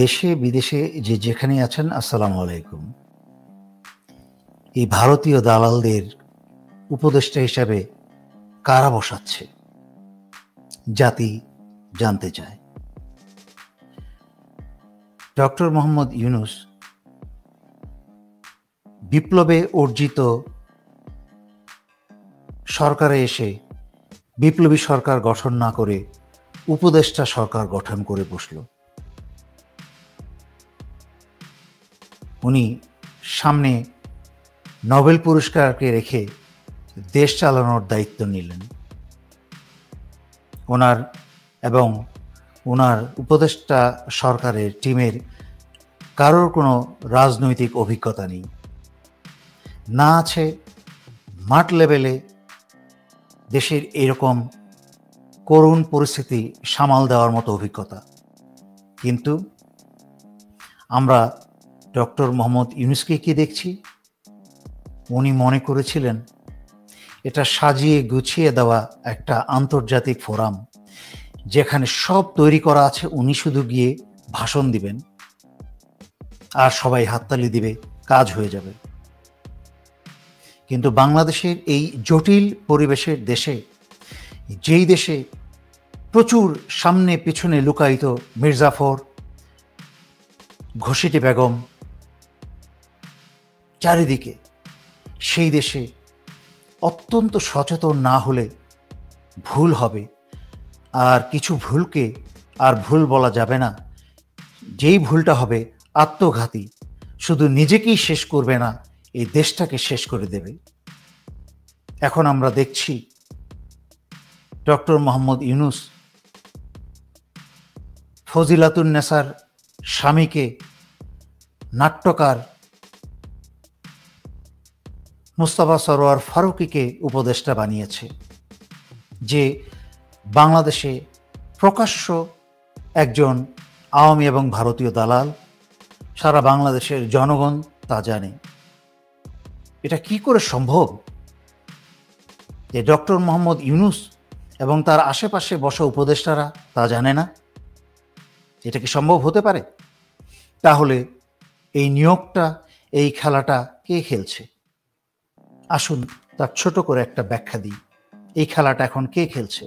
দেশে বিদেশে যে যেখানে আছেন, আসসালামু আলাইকুম। এই ভারতীয় দালালদের উপদেষ্টা হিসাবে কারা বসাচ্ছে? জাতি জানতে চায়। ডক্টর মোহাম্মদ ইউনূস বিপ্লবে অর্জিত সরকারে এসে বিপ্লবী সরকার গঠন না করে উপদেষ্টা সরকার গঠন করে বসল। উনি সামনে নোবেল পুরস্কারকে রেখে দেশ চালানোর দায়িত্ব নিলেন। ওনার এবং ওনার উপদেষ্টা সরকারের টিমের কারোর কোনো রাজনৈতিক অভিজ্ঞতা নেই, না আছে মাঠ লেভেলে দেশের এরকম করুণ পরিস্থিতি সামাল দেওয়ার মতো অভিজ্ঞতা। কিন্তু আমরা ডক্টর মোহাম্মদ ইউনূসকে কি দেখছি? উনি মনে করেছিলেন এটা সাজিয়ে গুছিয়ে দেওয়া একটা আন্তর্জাতিক ফোরাম, যেখানে সব তৈরি করা আছে, উনি শুধু গিয়ে ভাষণ দিবেন আর সবাই হাততালি দিবে, কাজ হয়ে যাবে। কিন্তু বাংলাদেশের এই জটিল পরিবেশের দেশে, যেই দেশে প্রচুর সামনে পিছনে লুকায়িত মির্জাফর, ঘসিটি বেগম চারিদিকে, সেই দেশে অত্যন্ত সচেতন না হলে ভুল হবে। আর কিছু ভুলকে আর ভুল বলা যাবে না। যেই ভুলটা হবে আত্মঘাতী, শুধু নিজেকেই শেষ করবে না, এই দেশটাকে শেষ করে দেবে। এখন আমরা দেখছি ডক্টর মোহাম্মদ ইউনূস ফজিলাতুন্নেসার স্বামীকে নাট্যকার মুস্তাফা সরোয়ার ফারুকীকে উপদেষ্টা বানিয়েছে, যে বাংলাদেশে প্রকাশ্য একজন আওয়ামী এবং ভারতীয় দালাল। সারা বাংলাদেশের জনগণ তা জানে। এটা কি করে সম্ভব যে ডক্টর মোহাম্মদ ইউনূস এবং তার আশেপাশে বসা উপদেষ্টারা তা জানে না? এটা কি সম্ভব হতে পারে? তাহলে এই নিয়োগটা, এই খেলাটা কে খেলছে? আসুন তার ছোট করে একটা ব্যাখ্যা দিই। এই খেলাটা এখন কে খেলছে?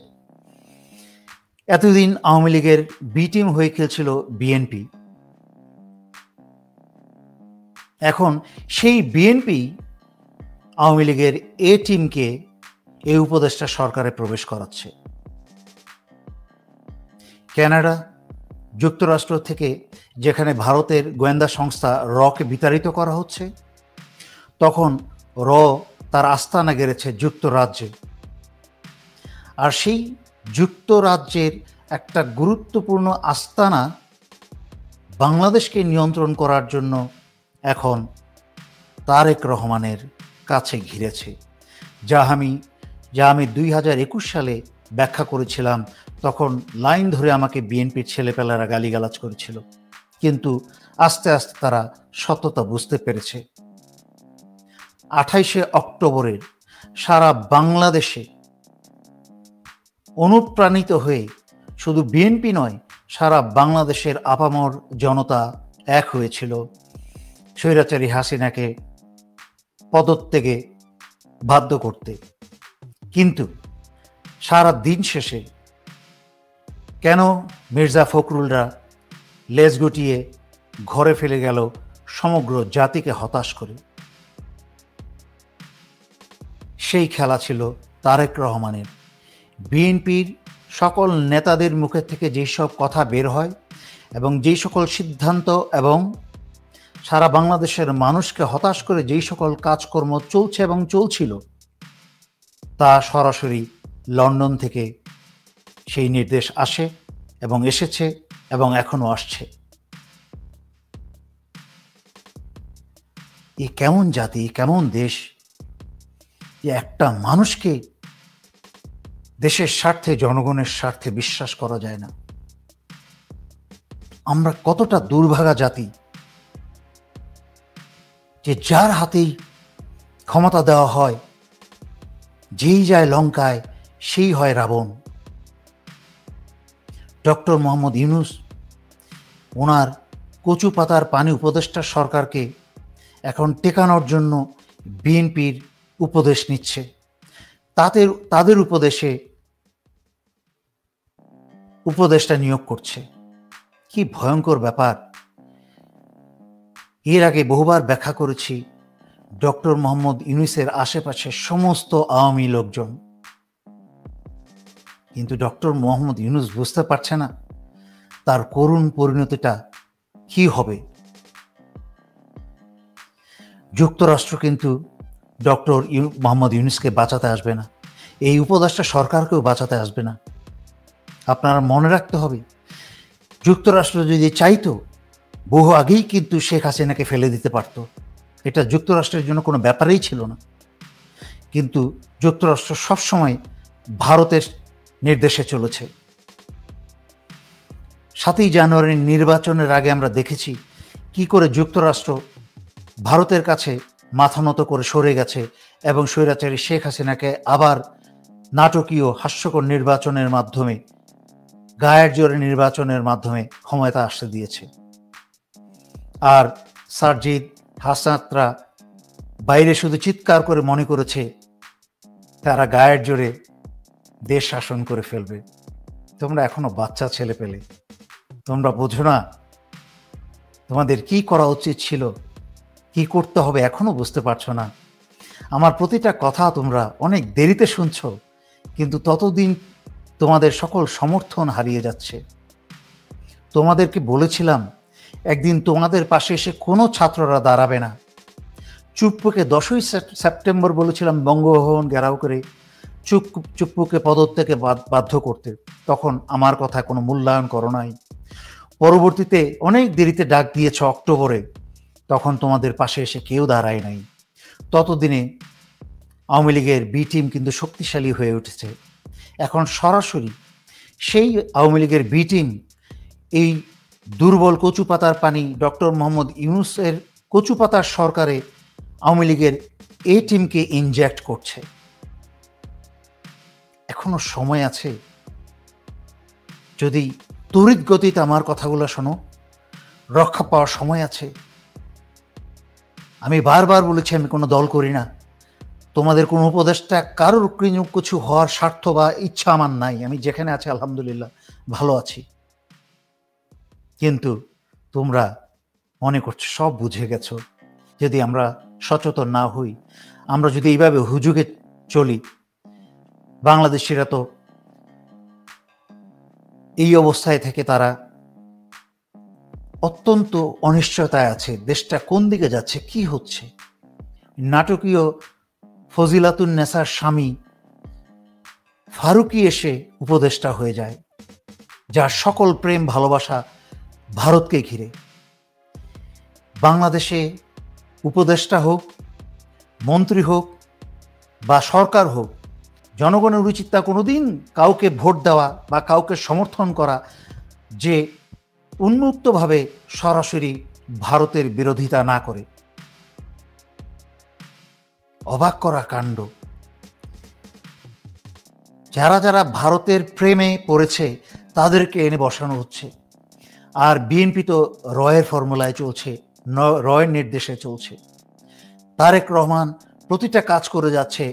এতদিন আওয়ামী লীগের বি টিম হয়ে খেলছিল বিএনপি। এখন সেই বিএনপি আওয়ামী লীগের এ টিমকে এই উপদেষ্টা সরকারে প্রবেশ করাচ্ছে। কানাডা, যুক্তরাষ্ট্র থেকে যেখানে ভারতের গোয়েন্দা সংস্থা রকে বিতাড়িত করা হচ্ছে, তখন র তার আস্তানা গেড়েছে যুক্তরাজ্যে। আর সেই যুক্তরাজ্যের একটা গুরুত্বপূর্ণ আস্তানা বাংলাদেশকে নিয়ন্ত্রণ করার জন্য এখন তারেক রহমানের কাছে ঘিরেছে। যা আমি 2021 সালে ব্যাখ্যা করেছিলাম। তখন লাইন ধরে আমাকে বিএনপির ছেলেপেলারা গালিগালাজ করেছিল, কিন্তু আস্তে আস্তে তারা সত্যতা বুঝতে পেরেছে। 28শে অক্টোবরের সারা বাংলাদেশে অনুপ্রাণিত হয়ে শুধু বিএনপি নয়, সারা বাংলাদেশের আপামর জনতা এক হয়েছিল স্বৈরাচারী হাসিনাকে পদত্যাগে বাধ্য করতে। কিন্তু সারা দিন শেষে কেন মির্জা ফখরুলরা লেজ গুটিয়ে ঘরে ফেলে গেল সমগ্র জাতিকে হতাশ করে? সেই খেলা ছিল তারেক রহমানের। বিএনপির সকল নেতাদের মুখের থেকে যেই সব কথা বের হয় এবং যেই সকল সিদ্ধান্ত এবং সারা বাংলাদেশের মানুষকে হতাশ করে যেই সকল কাজকর্ম চলছে এবং চলছিল, তা সরাসরি লন্ডন থেকে সেই নির্দেশ আসে এবং এসেছে এবং এখনো আসছে। এ কেমন জাতি, কেমন দেশ, যে একটা মানুষকে দেশের স্বার্থে, জনগণের স্বার্থে বিশ্বাস করা যায় না? আমরা কতটা দুর্ভাগা জাতি যে যার হাতেই ক্ষমতা দেওয়া হয়, যেই যায় লঙ্কায় সেই হয় রাবণ। ডক্টর মোহাম্মদ ইউনূস ওনার কচু পাতার পানি উপদেষ্টা সরকারকে এখন টেকানোর জন্য বিএনপির উপদেশ নিচ্ছে, তাদের উপদেশে উপদেষ্টা নিয়োগ করছে। কি ভয়ঙ্কর ব্যাপার! এর আগে বহুবার ব্যাখ্যা করেছি, ডক্টর মোহাম্মদ ইউনূসের আশেপাশে সমস্ত আওয়ামী লোকজন, কিন্তু ডক্টর মোহাম্মদ ইউনূস বুঝতে পারছে না তার করুণ পরিণতিটা কি হবে। যুক্তরাষ্ট্র কিন্তু ডক্টর মোহাম্মদ ইউনূসকে বাঁচাতে আসবে না, এই উপদেষ্টা সরকারকেও বাঁচাতে আসবে না। আপনারা মনে রাখতে হবে, যুক্তরাষ্ট্র যদি চাইতো বহু আগেই কিন্তু শেখ হাসিনাকে ফেলে দিতে পারত, এটা যুক্তরাষ্ট্রের জন্য কোনো ব্যাপারেই ছিল না। কিন্তু যুক্তরাষ্ট্র সবসময় ভারতের নির্দেশে চলেছে। 7ই জানুয়ারির নির্বাচনের আগে আমরা দেখেছি কি করে যুক্তরাষ্ট্র ভারতের কাছে মাথা নত করে সরে গেছে এবং স্বৈরাচারী শেখ হাসিনাকে আবার নাটকীয় হাস্যকর নির্বাচনের মাধ্যমে, গায়ের জোরে নির্বাচনের মাধ্যমে ক্ষমতা আসতে দিয়েছে। আর সারজিদ হাসনাতরা বাইরে শুধু চিৎকার করে মনে করেছে তারা গায়ের জোরে দেশ শাসন করে ফেলবে। তোমরা এখনো বাচ্চা ছেলে পেলে, তোমরা বোঝো না তোমাদের কি করা উচিত ছিল, কি করতে হবে এখনো বুঝতে পারছো না। আমার প্রতিটা কথা তোমরা অনেক দেরিতে শুনছো, কিন্তু ততদিন তোমাদের সকল সমর্থন হারিয়ে যাচ্ছে। তোমাদেরকে বলেছিলাম একদিন তোমাদের পাশে এসে কোনো ছাত্ররা দাঁড়াবে না। চুপ্পুকে 10ই সেপ্টেম্বর বলেছিলাম বঙ্গভবন ঘেরাও করে চুপ্পুকে পদত্যাগে বাধ্য করতে, তখন আমার কথা কোনো মূল্যায়ন করো নাই। পরবর্তীতে অনেক দেরিতে ডাক দিয়েছ অক্টোবরে, তখন তোমাদের পাশে এসে কেউ দাঁড়ায় নাই। ততদিনে আওয়ামী লীগের বি টিম কিন্তু শক্তিশালী হয়ে উঠেছে। এখন সরাসরি সেই আওয়ামী লীগের বি টিম এই দুর্বল কচু পাতার পানি ডক্টর মোহাম্মদ ইউনূসের কচু পাতার সরকারে আওয়ামী লীগের এই টিমকে ইনজেক্ট করছে। এখনো সময় আছে, যদি তড়িৎ গতিতে আমার কথাগুলো শোনো, রক্ষা পাওয়ার সময় আছে। আমি বারবার বলেছি আমি কোনো দল করি না, তোমাদের কোনো উপদেষ্টা কারোর কিছু হওয়ার স্বার্থ বা ইচ্ছা আমার নাই। আমি যেখানে আছি আলহামদুলিল্লাহ ভালো আছি, কিন্তু তোমরা মনে করছো সব বুঝে গেছো। যদি আমরা সচেতন না হই, আমরা যদি এইভাবে হুজুগে চলি, বাংলাদেশিরা তো এই অবস্থায় থেকে তারা অত্যন্ত অনিশ্চয়তায় আছে, দেশটা কোন দিকে যাচ্ছে, কি হচ্ছে। নাটকীয় ফজিলাতুন নেসার স্বামী ফারুকী এসে উপদেষ্টা হয়ে যায়, যার সকল প্রেম ভালোবাসা ভারতকে ঘিরে। বাংলাদেশে উপদেষ্টা হোক, মন্ত্রী হোক বা সরকার হোক, জনগণের উচিত তা কোনোদিন কাউকে ভোট দেওয়া বা কাউকে সমর্থন করা যে উন্মুক্তভাবে সরাসরি ভারতের বিরোধিতা না করে। অবাক করা কাণ্ড। যারা যারা ভারতের প্রেমে পড়েছে তাদেরকে এনে বসানো হচ্ছে। আর বিএনপি তো রয়ের ফর্মুলায় চলছে, রয়ের নির্দেশে চলছে। তারেক রহমান প্রতিটা কাজ করে যাচ্ছে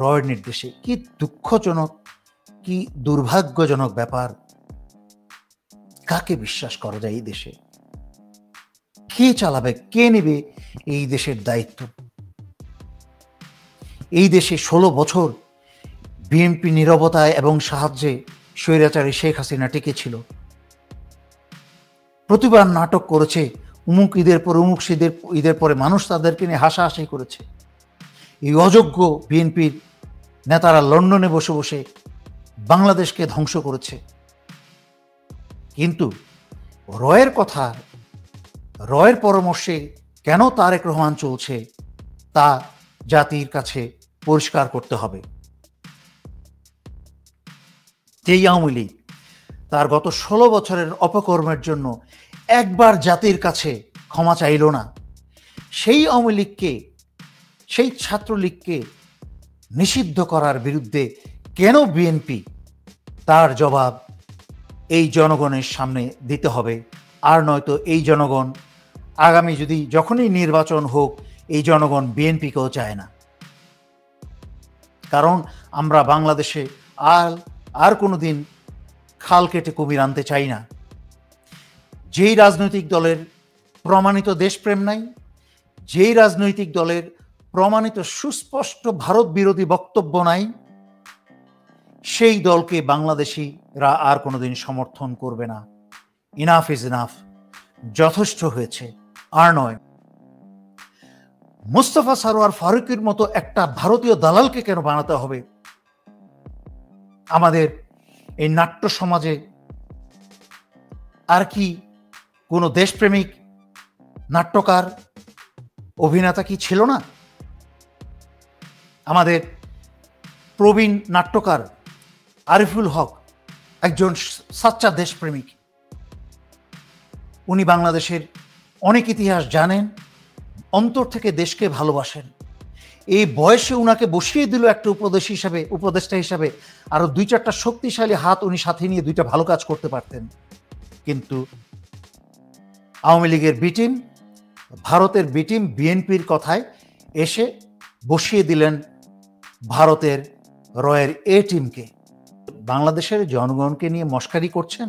রয়ের নির্দেশে। কি দুঃখজনক, কি দুর্ভাগ্যজনক ব্যাপার। কাকে বিশ্বাস করা যায় এই দেশে? কে চালাবে, কে নেবে এই দেশের দায়িত্ব? এই দেশে 16 বছর বিএনপি নীরবতায় এবং সাহায্যে স্বৈরাচারী শেখ হাসিনা টিকেছিল। প্রতিবার নাটক করেছে, উমুক ঈদের পর উমুক ঈদের পরে মানুষ তাদেরকে নিয়ে হাসাহাসি করেছে। এই অযোগ্য বিএনপির নেতারা লন্ডনে বসে বসে বাংলাদেশকে ধ্বংস করেছে। কিন্তু রয়ের কথা, রয়ের পরামর্শে কেন তারেক রহমান চলছে তা জাতির কাছে পরিষ্কার করতে হবে। যেই আওয়ামী লীগ তার গত 16 বছরের অপকর্মের জন্য একবার জাতির কাছে ক্ষমা চাইল না, সেই আওয়ামী লীগকে, সেই ছাত্রলীগকে নিষিদ্ধ করার বিরুদ্ধে কেন বিএনপি, তার জবাব এই জনগণের সামনে দিতে হবে। আর নয়তো এই জনগণ আগামী যখনই নির্বাচন হোক, এই জনগণ বিএনপিকেও চায় না। কারণ আমরা বাংলাদেশে আর কোনোদিন খাল কেটে কুমির আনতে চাই না। যেই রাজনৈতিক দলের প্রমাণিত দেশপ্রেম নাই, যেই রাজনৈতিক দলের প্রমাণিত সুস্পষ্ট ভারত বিরোধী বক্তব্য নাই, সেই দলকে বাংলাদেশিরা আর কোনোদিন সমর্থন করবে না। ইনাফ ইজ ইনাফ, যথেষ্ট হয়েছে, আর নয়। মোস্তফা সরোয়ার ফারুকীর মতো একটা ভারতীয় দালালকে কেন বানাতে হবে? আমাদের এই নাট্য সমাজে আর কি কোনো দেশপ্রেমিক নাট্যকার, অভিনেতা কি ছিল না? আমাদের প্রবীণ নাট্যকার আরিফুল হক একজন সাচ্চা দেশপ্রেমিক। উনি বাংলাদেশের অনেক ইতিহাস জানেন, অন্তর থেকে দেশকে ভালোবাসেন। এই বয়সে উনাকে বসিয়ে দিল একটা উপদেষ্টা হিসাবে, আরো 2-4টা শক্তিশালী হাত উনি সাথে নিয়ে 2টা ভালো কাজ করতে পারতেন। কিন্তু আওয়ামী লীগের বি টিম, ভারতের বি টিম বিএনপির কথায় এসে বসিয়ে দিলেন ভারতের রয়ের এ টিমকে। বাংলাদেশের জনগণকে নিয়ে মস্কারি করছেন।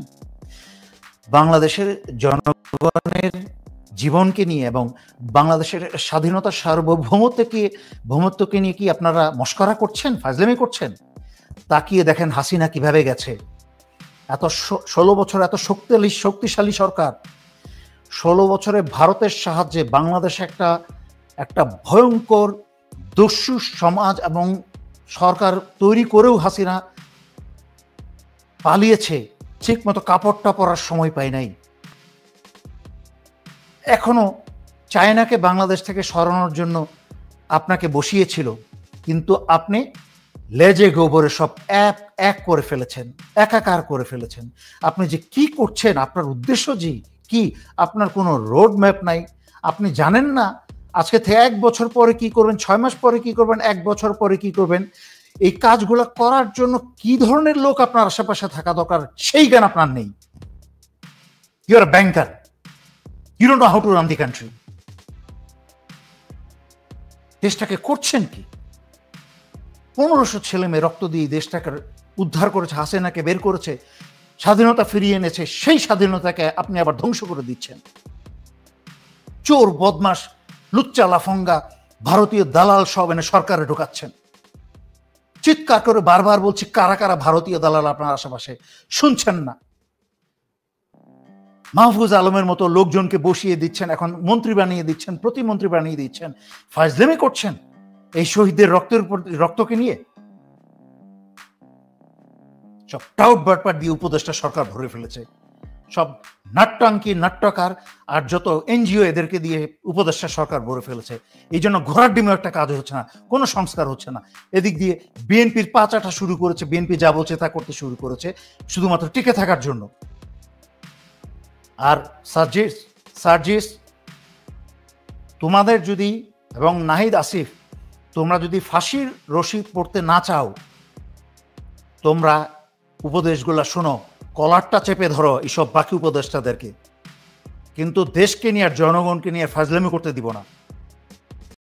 বাংলাদেশের জনগণের জীবনকে নিয়ে এবং বাংলাদেশের স্বাধীনতা সার্বভৌমত্বকে নিয়ে কি আপনারা মস্করা করছেন, ফাজলামি করছেন? তাকিয়ে দেখেন হাসিনা কিভাবে গেছে। 16 বছর এত শক্তিশালী সরকার, 16 বছরে ভারতের সাহায্যে বাংলাদেশ একটা ভয়ঙ্কর দস্যু সমাজ এবং সরকার তৈরি করেও হাসিনা পালিয়েছে। ঠিক মতো কাপড়টা পরার সময় পায় নাই। এখনো চায়নাকে বাংলাদেশ থেকে সরানোর জন্য আপনাকে বসিয়েছিল, কিন্তু আপনি লেজে গোবরে সব এক করে ফেলেছেন, একাকার করে ফেলেছেন। আপনি যে কি করছেন, আপনার উদ্দেশ্য কি, আপনার কোনো রোড ম্যাপ নাই। আপনি জানেন না আজকে থেকে 1 বছর পরে কি করবেন, 6 মাস পরে কি করবেন, 1 বছর পরে কি করবেন। এই কাজগুলো করার জন্য কি ধরনের লোক আপনার আশেপাশে থাকা দরকার, সেই জ্ঞান আপনার নেই। You are banker, you don't know how to run the country. দেশটাকে করছেন কি? 1500 ছেলে মেয়ে রক্ত দিয়ে দেশটাকে উদ্ধার করেছে, হাসিনাকে বের করেছে, স্বাধীনতা ফিরিয়ে এনেছে। সেই স্বাধীনতাকে আপনি আবার ধ্বংস করে দিচ্ছেন। চোর, বদমাস, লুচ্চা লাফঙ্গা ভারতীয় দালাল সব এনে সরকারে ঢোকাচ্ছেন। চিৎকার করে বারবার বলছি, কারা কারা ভারতীয় দালাল আপনার আশেপাশে, শুনছেন না? মাহফুজ আলমের মতো লোকজনকে বসিয়ে দিচ্ছেন, এখন মন্ত্রী বানিয়ে দিচ্ছেন, প্রতিমন্ত্রী বানিয়ে দিচ্ছেন। ফাজলামি করছেন এই শহীদদের রক্তকে নিয়ে। সব টাউট বাটপাট দিয়ে উপদেষ্টা সরকার ভরে ফেলেছে। সব নাট্যাঙ্কি, নাট্যকার আর যত এনজিও এদেরকে দিয়ে উপদেষ্টা সরকার ভরে ফেলেছে। এই জন্য ঘোড়ার ডিমেও একটা কাজ হচ্ছে না, কোনো সংস্কার হচ্ছে না। এদিক দিয়ে বিএনপির পাচাটা শুরু করেছে, বিএনপি যা বলছে তা করতে শুরু করেছে শুধুমাত্র টিকে থাকার জন্য। আর সার্জিস, তোমাদের যদি, এবং নাহিদ আসিফ, তোমরা যদি ফাঁসির রশি পড়তে না চাও, তোমরা উপদেশগুলো শোনো, কলারটা চেপে ধরো এইসব বাকি উপদেষ্টাদেরকে। কিন্তু দেশকে নিয়ে আর জনগণকে নিয়ে ফাজলামি করতে দিব না।